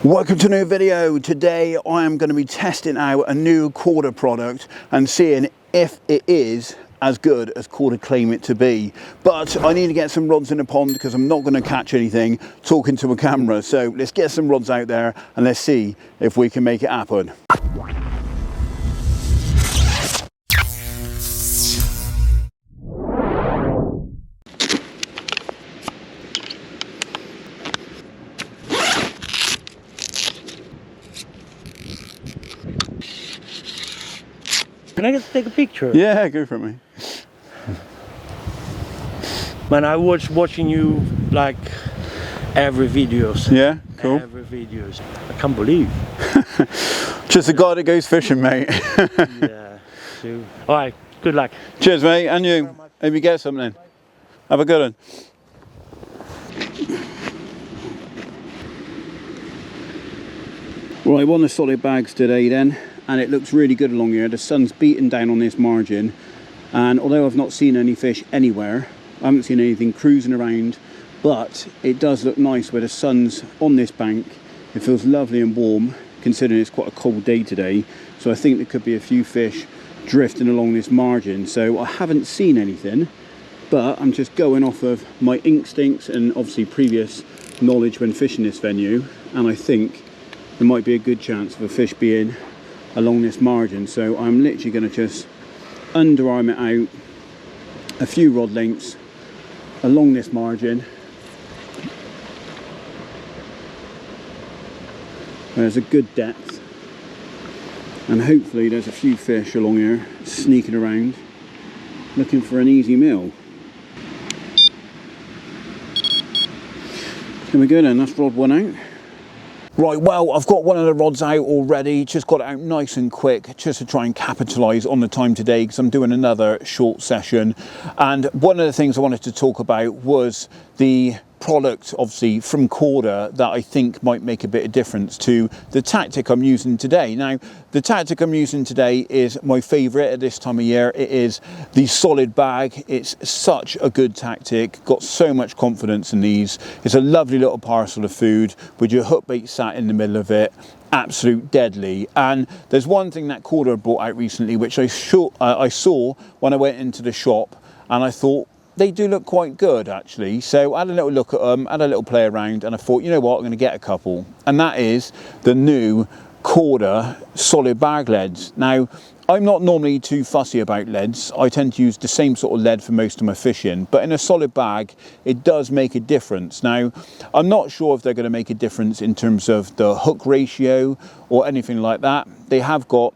Welcome to a new video. Today I am going to be testing out a new KORDA product and seeing if it is as good as KORDA claim it to be. But I need to get some rods in the pond because I'm not going to catch anything talking to a camera. So let's get some rods out there and let's see if we can make it happen. Can I just take a picture? Yeah, go for it, mate. Man, I was watching you like every videos. Yeah, cool. Every videos. I can't believe. Just a guy that goes fishing, mate. Yeah. So, all right. Good luck. Cheers, mate, and you. Hope you get something. Have a good one. Right, I'm on the solid bags today then, and it looks really good along here. The sun's beating down on this margin, and although I've not seen any fish anywhere, I haven't seen anything cruising around, but it does look nice where the sun's on this bank. It feels lovely and warm considering it's quite a cold day today, so I think there could be a few fish drifting along this margin. So I haven't seen anything, but I'm just going off of my instincts and obviously previous knowledge when fishing this venue, and I think there might be a good chance of a fish being along this margin. So I'm literally going to just underarm it out a few rod lengths along this margin. There's a good depth, and hopefully there's a few fish along here sneaking around looking for an easy meal. Here we go then, that's rod one out. Right, well, I've got one of the rods out already, just got it out nice and quick, just to try and capitalise on the time today because I'm doing another short session. And one of the things I wanted to talk about was the product, obviously, from KORDA that I think might make a bit of difference to the tactic I'm using today. Now, the tactic I'm using today is my favourite at this time of year. It is the solid bag. It's such a good tactic, got so much confidence in these. It's a lovely little parcel of food with your hook bait sat in the middle of it. Absolute deadly. And there's one thing that KORDA brought out recently which I saw when I went into the shop, and I thought, they do look quite good actually. So I had a little look at them, had a little play around, and I thought, you know what, I'm going to get a couple. And that is the new KORDA solid bag leads. Now, I'm not normally too fussy about leads. I tend to use the same sort of lead for most of my fishing, but in a solid bag, it does make a difference. Now, I'm not sure if they're going to make a difference in terms of the hook ratio or anything like that. They have got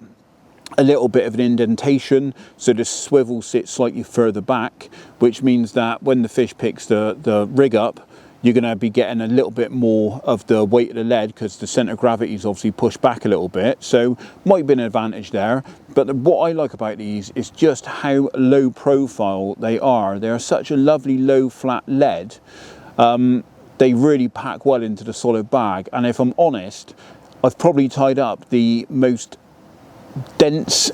a little bit of an indentation, so the swivel sits slightly further back, which means that when the fish picks the rig up, you're going to be getting a little bit more of the weight of the lead because the centre of gravity is obviously pushed back a little bit, so might be an advantage there. But what I like about these is just how low profile they are. They are such a lovely low flat lead. They really pack well into the solid bag, and if I'm honest, I've probably tied up the most dense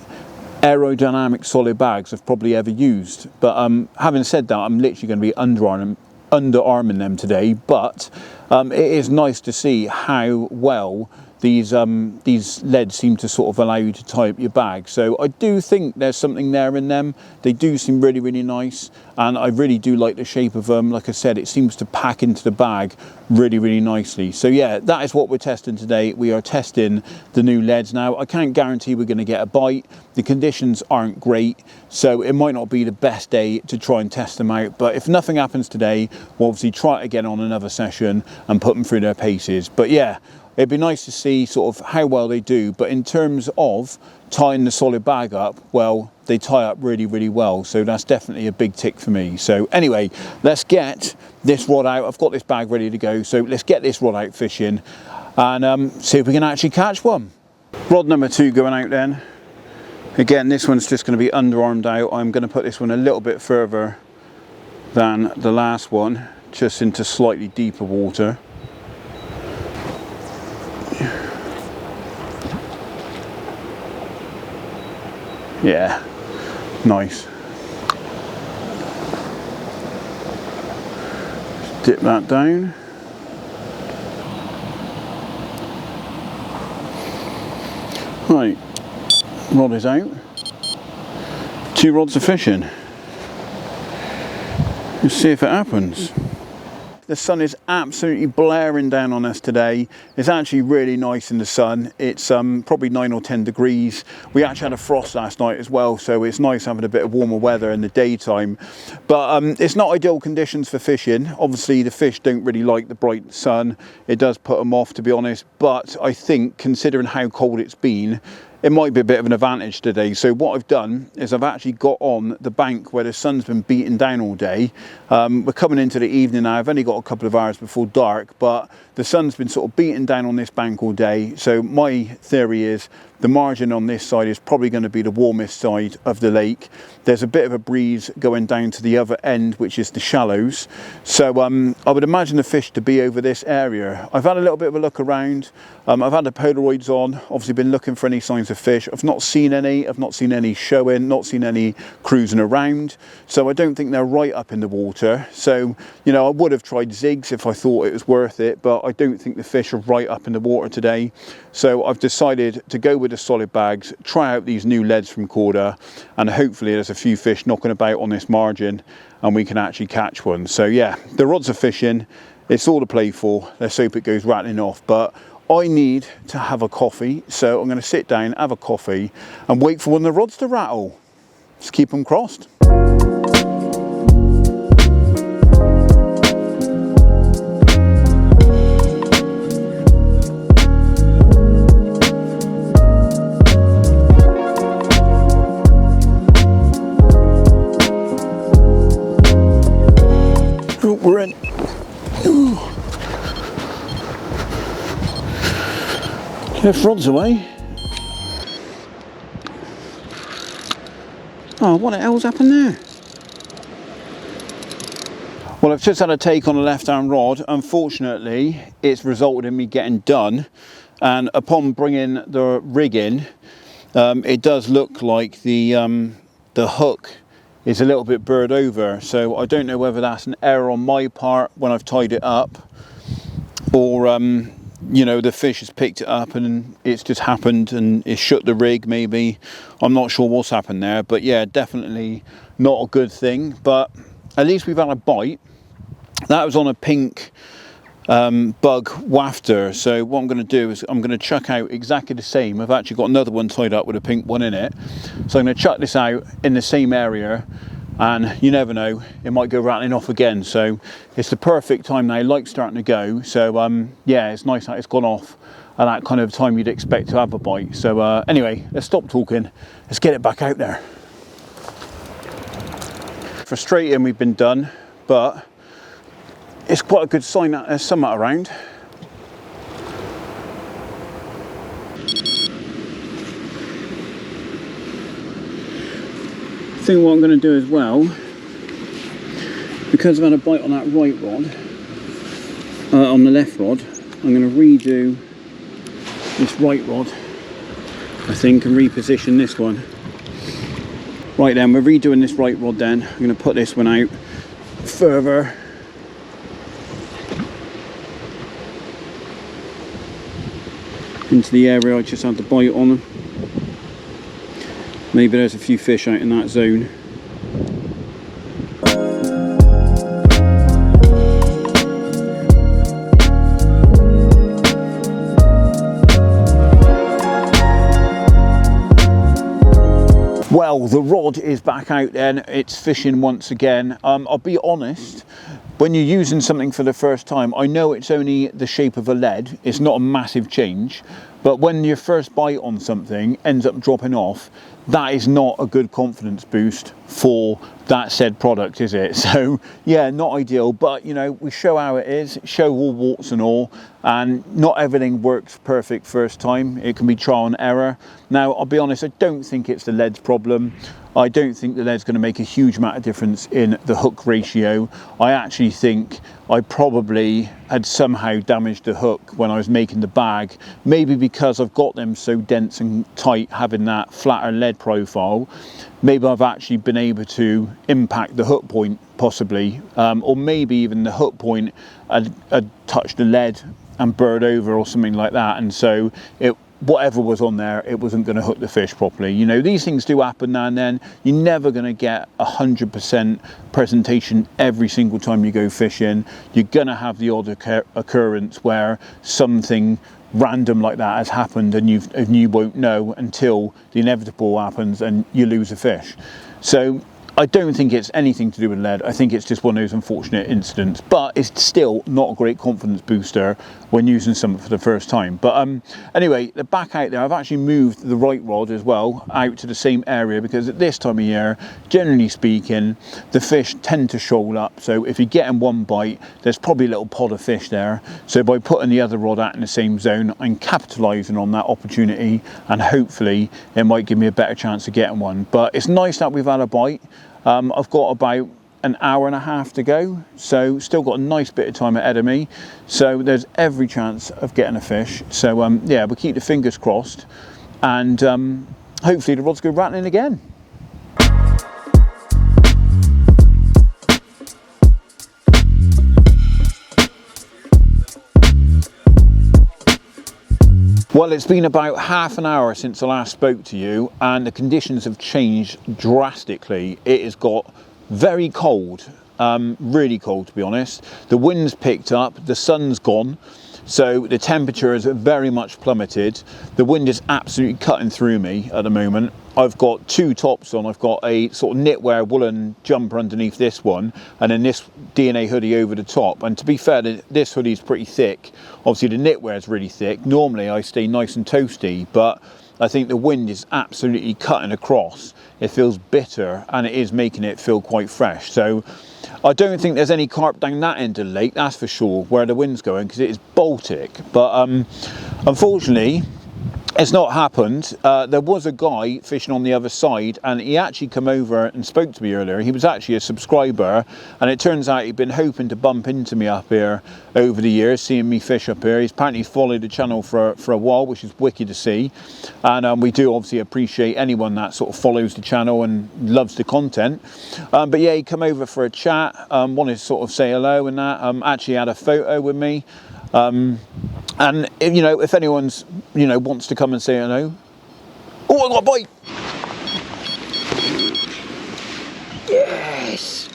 aerodynamic solid bags I've probably ever used. But having said that, I'm literally going to be underarming them today, but it is nice to see how well these leads seem to sort of allow you to tie up your bag. So I do think there's something there in them. They do seem really, really nice, and I really do like the shape of them. Like I said, it seems to pack into the bag really, really nicely. So yeah, that is what we're testing today. We are testing the new leads. Now, I can't guarantee we're going to get a bite. The conditions aren't great, so it might not be the best day to try and test them out. But if nothing happens today, we'll obviously try it again on another session and put them through their paces. But yeah, it'd be nice to see sort of how well they do. But in terms of tying the solid bag up, well, they tie up really, really well. So that's definitely a big tick for me. So anyway, let's get this rod out. I've got this bag ready to go. So let's get this rod out fishing and see if we can actually catch one. Rod number 2 going out then. Again, this one's just going to be underarmed out. I'm going to put this one a little bit further than the last one, just into slightly deeper water. Yeah, nice. Just dip that down. Right, rod is out. 2 rods of fishing. Let's see if it happens. The sun is absolutely blaring down on us today. It's actually really nice in the sun. It's probably 9 or 10 degrees. We actually had a frost last night as well, so it's nice having a bit of warmer weather in the daytime. But it's not ideal conditions for fishing. Obviously the fish don't really like the bright sun. It does put them off, to be honest. But I think, considering how cold it's been, it might be a bit of an advantage today. So what I've done is I've actually got on the bank where the sun's been beating down all day. We're coming into the evening now. I've only got a couple of hours before dark, but the sun's been sort of beating down on this bank all day. So my theory is the margin on this side is probably going to be the warmest side of the lake. There's a bit of a breeze going down to the other end, which is the shallows. So I would imagine the fish to be over this area. I've had a little bit of a look around. I've had the Polaroids on, obviously been looking for any signs of fish. I've not seen any. I've not seen any showing, not seen any cruising around. So I don't think they're right up in the water. So, you know, I would have tried zigs if I thought it was worth it, but I don't think the fish are right up in the water today. So I've decided to go with the solid bags, try out these new leads from KORDA, and hopefully there's a few fish knocking about on this margin and we can actually catch one. So yeah, the rods are fishing. It's all to play for. Let's hope it goes rattling off. But I need to have a coffee, so I'm going to sit down, have a coffee and wait for one of the rods to rattle. Just keep them crossed. Oh, we're in. Ooh. Left rod's away. Oh, what the hell's happened there? Well, I've just had a take on the left-hand rod. Unfortunately, it's resulted in me getting done. And upon bringing the rig in, it does look like the hook is a little bit burred over. So I don't know whether that's an error on my part when I've tied it up, or you know, the fish has picked it up and it's just happened and it shut the rig maybe. I'm not sure what's happened there, but yeah, definitely not a good thing. But at least we've had a bite. That was on a pink bug wafter. So what I'm going to do is I'm going to chuck out exactly the same. I've actually got another one tied up with a pink one in it. So I'm going to chuck this out in the same area, and you never know, it might go rattling off again. So it's the perfect time now, light's starting to go. So yeah, it's nice that it's gone off at that kind of time you'd expect to have a bite. So anyway, let's stop talking, let's get it back out there. Frustrating we've been done, but it's quite a good sign that there's something around. I think what I'm going to do as well, because I've had a bite on that right rod, on the left rod, I'm going to redo this right rod, I think, and reposition this one. Right then, we're redoing this right rod then. I'm going to put this one out further. Into the area I just had the bite on. Maybe there's a few fish out in that zone. Well, the rod is back out then, it's fishing once again. I'll be honest, when you're using something for the first time, I know it's only the shape of a lead, it's not a massive change, but when your first bite on something ends up dropping off, that is not a good confidence boost for that said product, is it? So yeah, not ideal, but you know, we show how it is, show all warts and all, and not everything works perfect first time. It can be trial and error. Now, I'll be honest, I don't think it's the lead's problem. I don't think the lead's going to make a huge amount of difference in the hook ratio. I actually think I probably had somehow damaged the hook when I was making the bag, maybe because I've got them so dense and tight, having that flatter lead profile. Maybe I've actually been able to impact the hook point possibly, or maybe even the hook point had touched the lead and burred over or something like that, and so whatever was on there, it wasn't going to hook the fish properly. You know, these things do happen now and then. You're never going to get 100% presentation every single time you go fishing. You're going to have the odd occurrence where something random like that has happened and you won't know until the inevitable happens and you lose a fish. So I don't think it's anything to do with lead. I think it's just one of those unfortunate incidents, but it's still not a great confidence booster when using something for the first time. But anyway, the back out there, I've actually moved the right rod as well out to the same area, because at this time of year, generally speaking, the fish tend to shoal up. So if you're getting one bite, there's probably a little pod of fish there. So by putting the other rod out in the same zone, I'm capitalising on that opportunity, and hopefully it might give me a better chance of getting one. But it's nice that we've had a bite. I've got about an hour and a half to go, so still got a nice bit of time ahead of me, so there's every chance of getting a fish. So yeah, we'll keep the fingers crossed, and hopefully the rods go rattling again. Well, it's been about half an hour since I last spoke to you, and the conditions have changed drastically. It has got very cold, really cold to be honest. The wind's picked up, the sun's gone, so the temperature has very much plummeted. The wind is absolutely cutting through me at the moment. I've got two tops on. I've got a sort of knitwear woolen jumper underneath this one, and then this DNA hoodie over the top. And to be fair, this hoodie is pretty thick. Obviously the knitwear is really thick. Normally I stay nice and toasty, but I think the wind is absolutely cutting across. It feels bitter, and it is making it feel quite fresh. So I don't think there's any carp down that end of the lake, that's for sure, where the wind's going, because it is Baltic. But unfortunately, it's not happened. There was a guy fishing on the other side, and he actually come over and spoke to me earlier. He was actually a subscriber, and it turns out he'd been hoping to bump into me up here over the years, seeing me fish up here. He's apparently followed the channel for a while, which is wicked to see. And we do obviously appreciate anyone that sort of follows the channel and loves the content. But yeah, he come over for a chat, wanted to sort of say hello and that. Actually had a photo with me. And you know, if anyone's, you know, wants to come and say hello. Oh, I got a bite! Yes!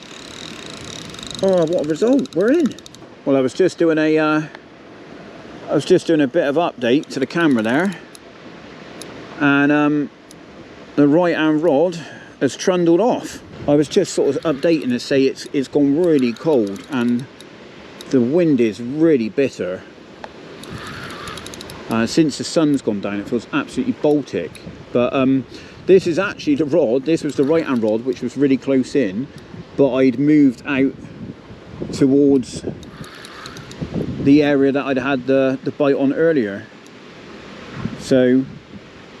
Oh, what a result! We're in. Well, I was just doing a bit of update to the camera there, and the right hand rod has trundled off. I was just sort of updating to say it's gone really cold, and the wind is really bitter. Since the sun's gone down, it feels absolutely Baltic. But this is actually the rod. This was the right hand rod, which was really close in, but I'd moved out towards the area that I'd had the bite on earlier. So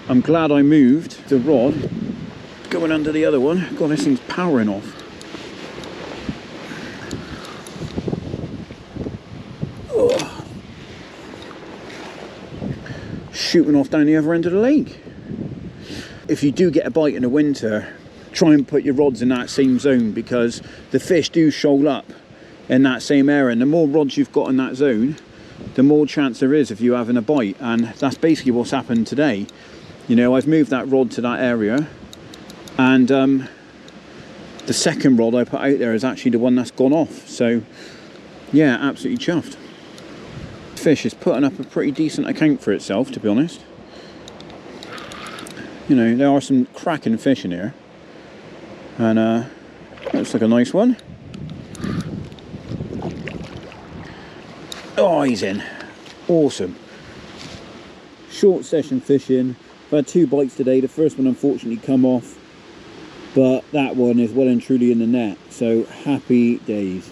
I'm glad I moved the rod going under the other one. God, this thing's powering off. Shooting off down the other end of the lake. If you do get a bite in the winter, try and put your rods in that same zone, because the fish do shoal up in that same area, and the more rods you've got in that zone, the more chance there is of you having a bite. And that's basically what's happened today. You know, I've moved that rod to that area, and the second rod I put out there is actually the one that's gone off. So yeah, absolutely chuffed. Fish is putting up a pretty decent account for itself, to be honest. You know, there are some cracking fish in here, and looks like a nice one. Oh, he's in. Awesome. Short session fishing. I've had 2 bites today. The first one unfortunately come off, but that one is well and truly in the net, so happy days.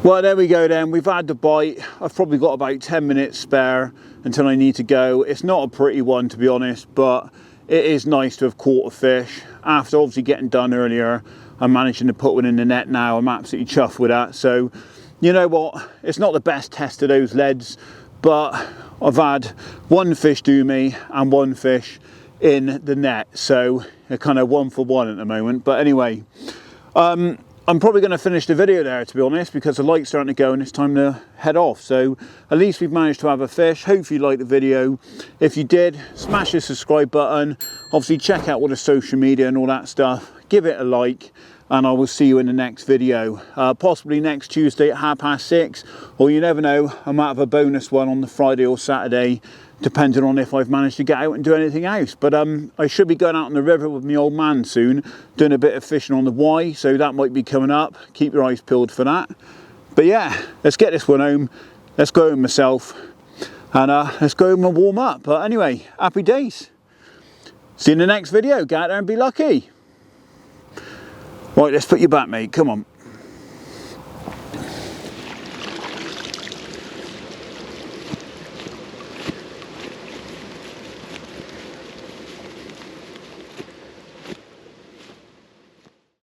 Well, there we go then. We've had the bite. I've probably got about 10 minutes spare until I need to go. It's not a pretty one, to be honest, but it is nice to have caught a fish. After obviously getting done earlier, I'm managing to put one in the net now. I'm absolutely chuffed with that. So, you know what? It's not the best test of those leads, but I've had one fish do me and one fish in the net. So, a kind of 1 for 1 at the moment. But anyway, I'm probably going to finish the video there, to be honest, because the light's starting to go and it's time to head off. So at least we've managed to have a fish. Hopefully you liked the video. If you did, smash the subscribe button. Obviously check out all the social media and all that stuff. Give it a like, and I will see you in the next video. Possibly next Tuesday at 6:30, or you never know, I might have a bonus one on the Friday or Saturday, depending on if I've managed to get out and do anything else. But I should be going out on the river with my old man soon, doing a bit of fishing on the Y, so that might be coming up. Keep your eyes peeled for that. But yeah, let's get this one home. Let's go home myself, and let's go home and warm up. But anyway, happy days. See you in the next video. Get out there and be lucky. Right, let's put you back, mate. Come on.